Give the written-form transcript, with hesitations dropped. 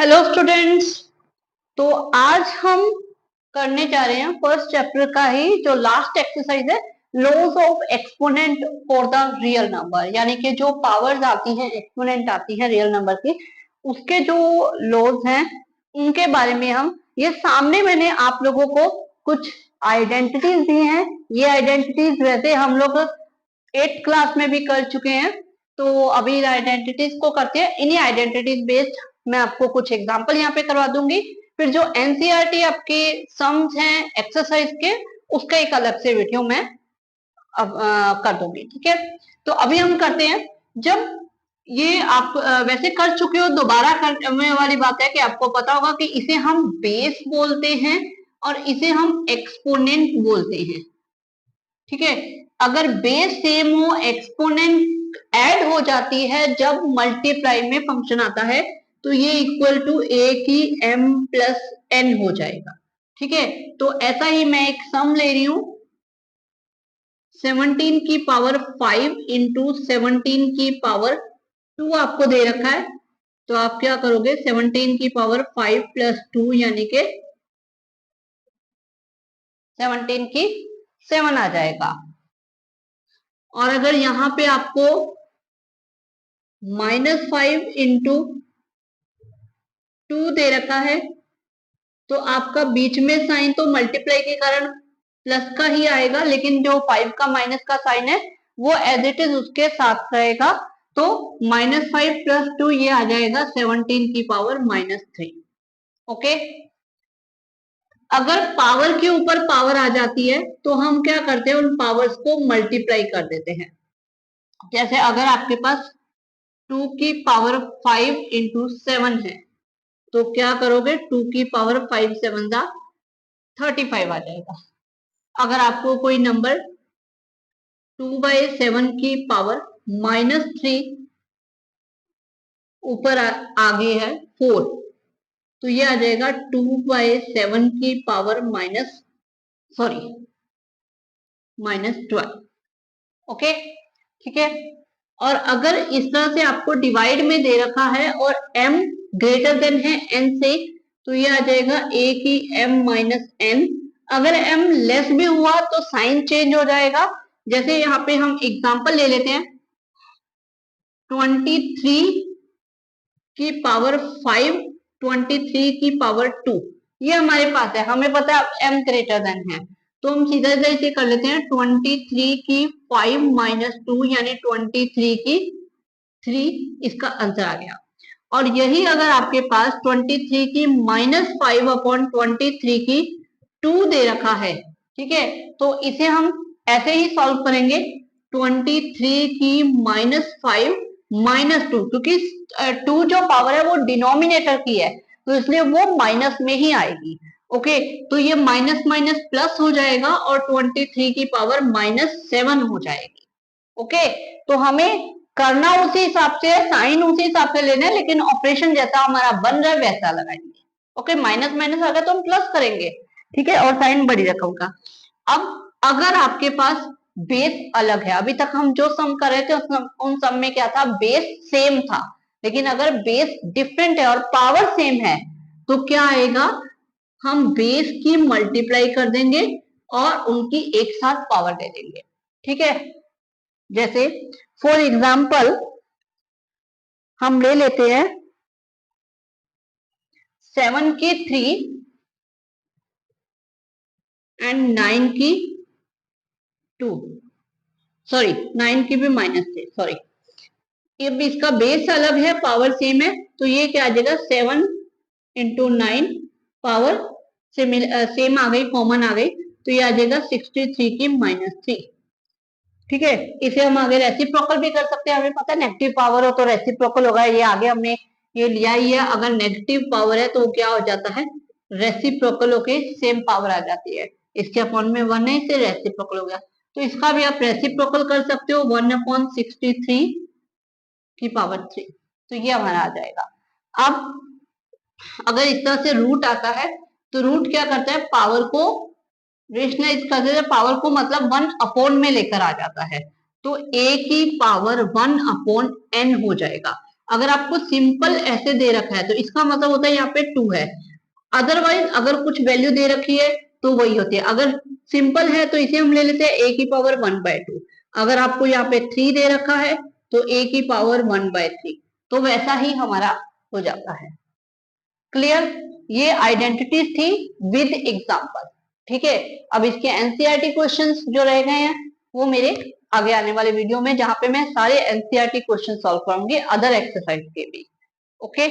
Hello students. तो आज हम करने जा रहे हैं फर्स्ट चैप्टर का ही जो लास्ट एक्सरसाइज है, laws of exponent for the real number, यानी कि जो पावर्स आती हैं, एक्सपोनेंट आती हैं रियल नंबर की, उसके जो लॉज हैं उनके बारे में हम ये सामने मैंने आप लोगों को कुछ आइडेंटिटीज दी हैं। ये आइडेंटिटीज वैसे हम लोग 8th क्लास में भी कर चुके हैं, तो अभी आइडेंटिटीज को करते हैं। इन्हीं आइडेंटिटीज बेस्ड मैं आपको कुछ एग्जांपल यहाँ पे करवा दूंगी। फिर जो एनसीईआरटी आपके सम्स हैं एक्सरसाइज के, उसका एक अलग से वीडियो मैं कर दूंगी। ठीक है, तो अभी हम करते हैं। जब ये आप वैसे कर चुके हो, दोबारा करने वाली बात है कि आपको पता होगा कि इसे हम बेस बोलते हैं और इसे हम एक्सपोनेंट बोलते हैं। ठीक है, अगर बेस सेम हो, एक्सपोनेंट ऐड हो जाती है जब मल्टीप्लाई में फंक्शन आता है, तो ये इक्वल टू ए की m प्लस n हो जाएगा। ठीक है, तो ऐसा ही मैं एक सम ले रही हूं, 17 की पावर 5 इंटू 17 की पावर 2 आपको दे रखा है। तो आप क्या करोगे, 17 की पावर 5 प्लस 2 यानी के 17 की 7 आ जाएगा। और अगर यहाँ पे आपको -5 इंटू 2 दे रखा है, तो आपका बीच में साइन तो मल्टीप्लाई के कारण प्लस का ही आएगा, लेकिन जो 5 का माइनस का साइन है वो एज इट इज उसके साथ रहेगा। तो -5 प्लस 2 ये आ जाएगा 17 की पावर -3। ओके, अगर पावर के ऊपर पावर आ जाती है तो हम क्या करते हैं, उन पावर्स को मल्टीप्लाई कर देते हैं। जैसे अगर आपके पास 2 की पावर 5 इंटू 7 है, तो क्या करोगे, 2 की पावर 5 7 दा 35 आ जाएगा। अगर आपको कोई नंबर 2/7 की पावर -3 ऊपर आगे है 4, तो ये आ जाएगा 2/7 की पावर -12। ओके, ठीक है। और अगर इस तरह से आपको डिवाइड में दे रखा है और m ग्रेटर देन है n से, तो ये आ जाएगा a की m माइनस n। अगर m लेस भी हुआ तो साइन चेंज हो जाएगा। जैसे यहाँ पे हम एग्जांपल ले लेते हैं, 23 की पावर 5 23 की पावर 2, ये हमारे पास है, हमें पता है m ग्रेटर देन है, तो हम सीधा सीधा इसे कर लेते हैं। 23 की 5 माइनस 2 यानी 23 की 3, इसका आंसर आ गया। और यही अगर आपके पास 23 की -5 अपॉन 23 की 2 दे रखा है, ठीक है, तो इसे हम ऐसे ही सॉल्व करेंगे। 23 की -5 -2, क्योंकि 2 जो पावर है वो डिनोमिनेटर की है, तो इसलिए वो माइनस में ही आएगी। ओके, तो ये माइनस माइनस प्लस हो जाएगा और 23 की पावर -7 हो जाएगी। ओके, तो हमें करना उसी हिसाब से है, साइन उसी हिसाब से लेना है, लेकिन ऑपरेशन जैसा हमारा बन रहा है वैसा लगाएंगे। ओके, माइनस माइनस अगर तो हम प्लस करेंगे, ठीक है, और साइन बड़ी रकम का। अब अगर आपके पास बेस अलग है, अभी तक हम जो सम कर रहे थे उन सम में क्या था, बेस सेम था, लेकिन अगर बेस डिफरेंट है और पावर सेम है, तो क्या आएगा, हम बेस की मल्टीप्लाई कर देंगे और उनकी एक साथ पावर दे देंगे। ठीक है, जैसे फॉर एग्जाम्पल हम ले लेते हैं 7 की 3 एंड 9 की 2, सॉरी 9 की भी -3, सॉरी, अब इसका बेस अलग है, पावर सेम है, तो ये क्या आ जाएगा, 7 इंटू 9 पावर सेम आ गई, कॉमन आ गई, तो ये आ जाएगा 63 की -3। ठीक है, इसे हम आगे रेसिप्रोकल भी कर सकते हैं, हमें पता है नेगेटिव पावर हो तो रेसिप्रोकल होगा, ये आगे हमने ये लिया ही है। अगर नेगेटिव पावर है तो क्या हो जाता है, रेसिप्रोकल होके सेम पावर आ जाती है। इसके अपॉन में 1 है, इसे रेसिप्रोकल हो गया, तो इसका भी आप रेसिप्रोकल कर सकते हो, 1/63 की पावर 3, तो ये हमारा आ जाएगा। अब अगर इस तरह से रूट आता है, तो रूट क्या करता है, पावर को रेशनलाइज कर देते हैं, पावर को मतलब 1 अपॉन में लेकर आ जाता है, तो a की पावर 1 अपॉन n हो जाएगा। अगर आपको सिंपल ऐसे दे रखा है तो इसका मतलब होता है यहाँ पे 2 है, अदरवाइज अगर कुछ वैल्यू दे रखी है तो वही होती है। अगर सिंपल है तो इसे हम ले लेते हैं a की पावर 1/2। अगर आपको यहाँ पे 3 दे रखा है तो a की पावर 1/3, तो वैसा ही हमारा हो जाता है। क्लियर? ये आइडेंटिटीज थी विद एग्जांपल। ठीक है, अब इसके एनसीईआरटी क्वेश्चंस जो रह गए हैं वो मेरे आगे आने वाले वीडियो में, जहां पे मैं सारे एनसीईआरटी क्वेश्चन सॉल्व करूंगी अदर एक्सरसाइज के भी। ओके।